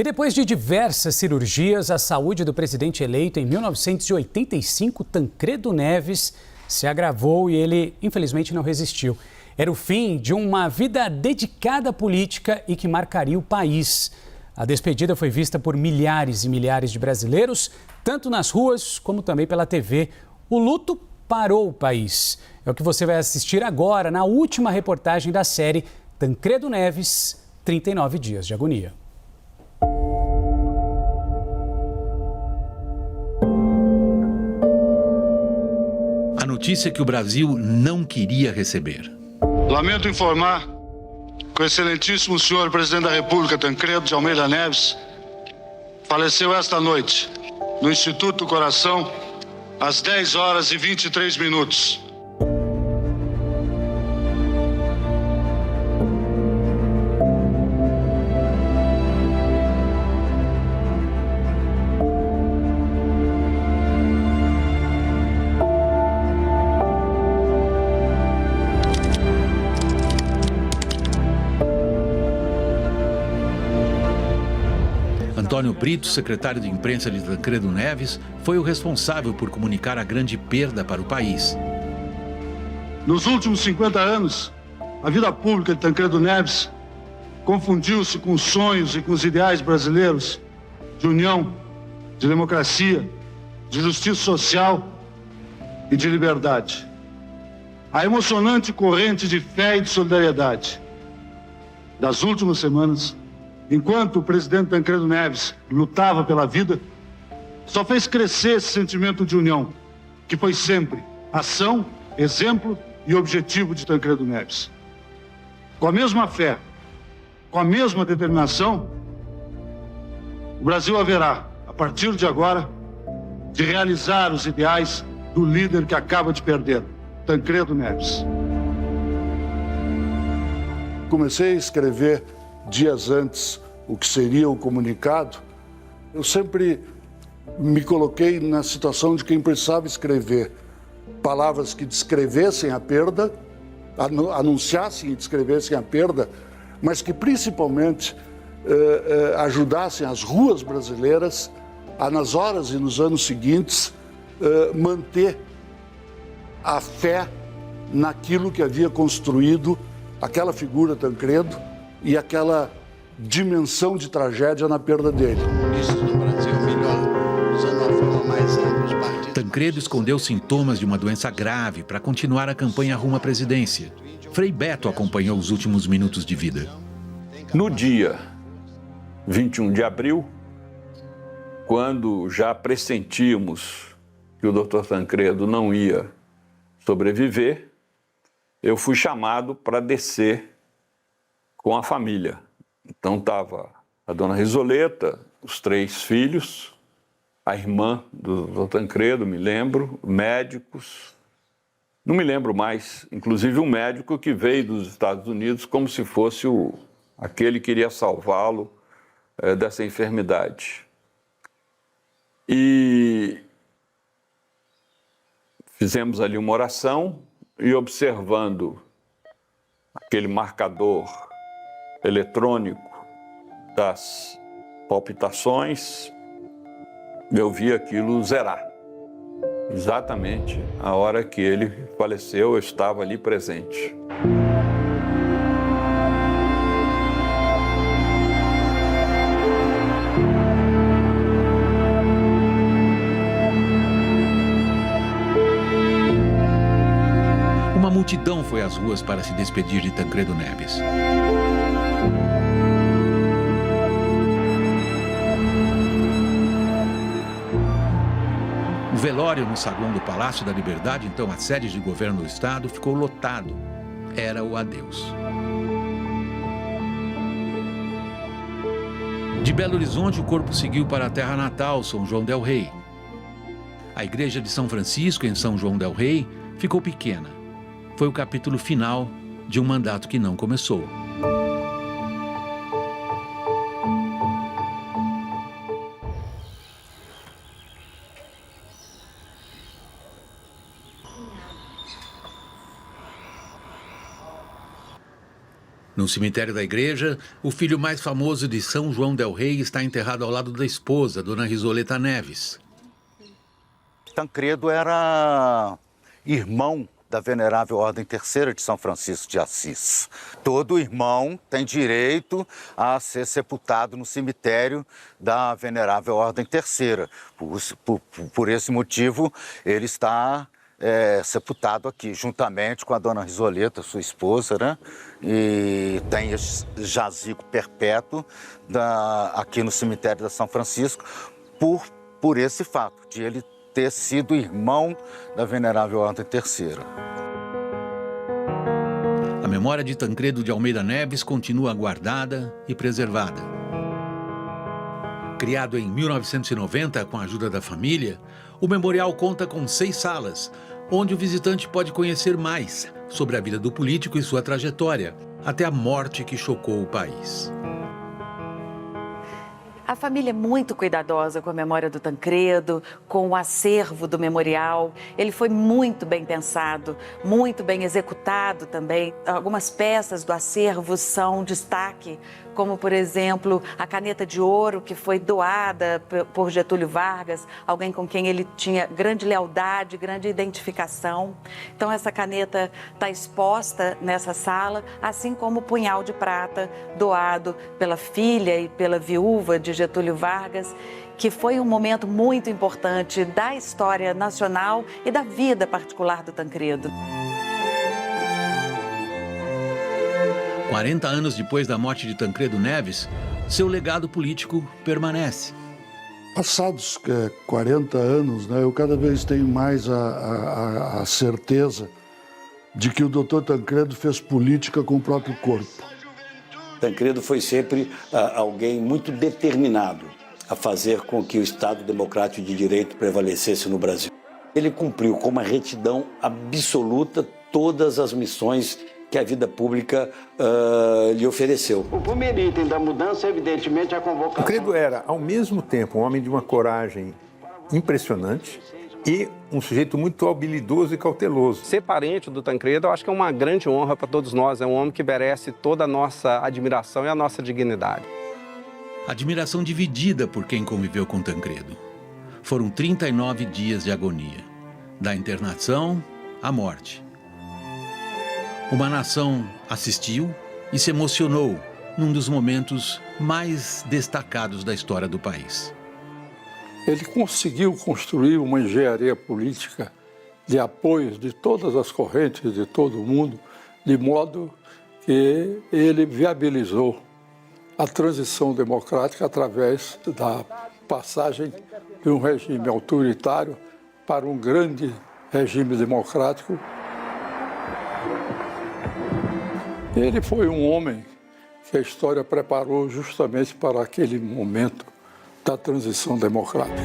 E depois de diversas cirurgias, a saúde do presidente eleito em 1985, Tancredo Neves, se agravou e ele, infelizmente, não resistiu. Era o fim de uma vida dedicada à política e que marcaria o país. A despedida foi vista por milhares e milhares de brasileiros, tanto nas ruas como também pela TV. O luto parou o país. É o que você vai assistir agora na última reportagem da série Tancredo Neves, 39 Dias de Agonia. A notícia que o Brasil não queria receber. Lamento informar que o excelentíssimo senhor presidente da República, Tancredo de Almeida Neves, faleceu esta noite no Instituto do Coração às 10h23. Antônio Brito, secretário de imprensa de Tancredo Neves, foi o responsável por comunicar a grande perda para o país. Nos últimos 50 anos, a vida pública de Tancredo Neves confundiu-se com os sonhos e com os ideais brasileiros de união, de democracia, de justiça social e de liberdade. A emocionante corrente de fé e de solidariedade das últimas semanas, enquanto o presidente Tancredo Neves lutava pela vida, só fez crescer esse sentimento de união, que foi sempre ação, exemplo e objetivo de Tancredo Neves. Com a mesma fé, com a mesma determinação, o Brasil haverá, a partir de agora, de realizar os ideais do líder que acaba de perder, Tancredo Neves. Comecei a escrever dias antes o que seria o comunicado. Eu sempre me coloquei na situação de quem precisava escrever palavras que descrevessem a perda, anunciassem e descrevessem a perda, mas que principalmente ajudassem as ruas brasileiras a, nas horas e nos anos seguintes, manter a fé naquilo que havia construído aquela figura Tancredo e aquela dimensão de tragédia na perda dele. Isso no Brasil melhor, usando uma forma mais ampla os partidos. Tancredo escondeu sintomas de uma doença grave para continuar a campanha rumo à presidência. Frei Beto acompanhou os últimos minutos de vida. No dia 21 de abril, quando já pressentíamos que o Dr. Tancredo não ia sobreviver, eu fui chamado para descer com a família. Então estava a dona Risoleta, os 3 filhos, a irmã do Dr. Tancredo, me lembro, médicos, não me lembro mais, inclusive um médico que veio dos Estados Unidos como se fosse aquele que iria salvá-lo dessa enfermidade. E fizemos ali uma oração e, observando aquele marcador eletrônico das palpitações, eu vi aquilo zerar. Exatamente a hora que ele faleceu, eu estava ali presente. Uma multidão foi às ruas para se despedir de Tancredo Neves. O velório no saguão do Palácio da Liberdade, então a sede de governo do estado, ficou lotado. Era o adeus. De Belo Horizonte, o corpo seguiu para a terra natal, São João del Rei. A igreja de São Francisco, em São João del Rei, ficou pequena. Foi o capítulo final de um mandato que não começou. No cemitério da igreja, o filho mais famoso de São João del Rei está enterrado ao lado da esposa, Dona Risoleta Neves. Tancredo era irmão da Venerável Ordem Terceira de São Francisco de Assis. Todo irmão tem direito a ser sepultado no cemitério da Venerável Ordem Terceira. Por esse motivo, ele está sepultado aqui, juntamente com a Dona Risoleta, sua esposa, né? E tem esse jazigo perpétuo aqui no cemitério da São Francisco, por esse fato de ele ter sido irmão da Venerável Ordem Terceira. A memória de Tancredo de Almeida Neves continua guardada e preservada. Criado em 1990 com a ajuda da família, o memorial conta com 6 salas, onde o visitante pode conhecer mais sobre a vida do político e sua trajetória, até a morte que chocou o país. A família é muito cuidadosa com a memória do Tancredo, com o acervo do memorial. Ele foi muito bem pensado, muito bem executado também. Algumas peças do acervo são destaque, como, por exemplo, a caneta de ouro que foi doada por Getúlio Vargas, alguém com quem ele tinha grande lealdade, grande identificação. Então, essa caneta está exposta nessa sala, assim como o punhal de prata doado pela filha e pela viúva de Getúlio Vargas, que foi um momento muito importante da história nacional e da vida particular do Tancredo. 40 anos depois da morte de Tancredo Neves, seu legado político permanece. Passados 40 anos, né, eu cada vez tenho mais a certeza de que o Dr. Tancredo fez política com o próprio corpo. Tancredo foi sempre alguém muito determinado a fazer com que o Estado democrático de direito prevalecesse no Brasil. Ele cumpriu com uma retidão absoluta todas as missões que a vida pública lhe ofereceu. O primeiro item da mudança, evidentemente, é a convocação. Tancredo era, ao mesmo tempo, um homem de uma coragem impressionante e um sujeito muito habilidoso e cauteloso. Ser parente do Tancredo, eu acho que é uma grande honra para todos nós. É um homem que merece toda a nossa admiração e a nossa dignidade. Admiração dividida por quem conviveu com Tancredo. Foram 39 dias de agonia, da internação à morte. Uma nação assistiu e se emocionou num dos momentos mais destacados da história do país. Ele conseguiu construir uma engenharia política de apoios de todas as correntes de todo o mundo, de modo que ele viabilizou a transição democrática através da passagem de um regime autoritário para um grande regime democrático. Ele foi um homem que a história preparou justamente para aquele momento da transição democrática.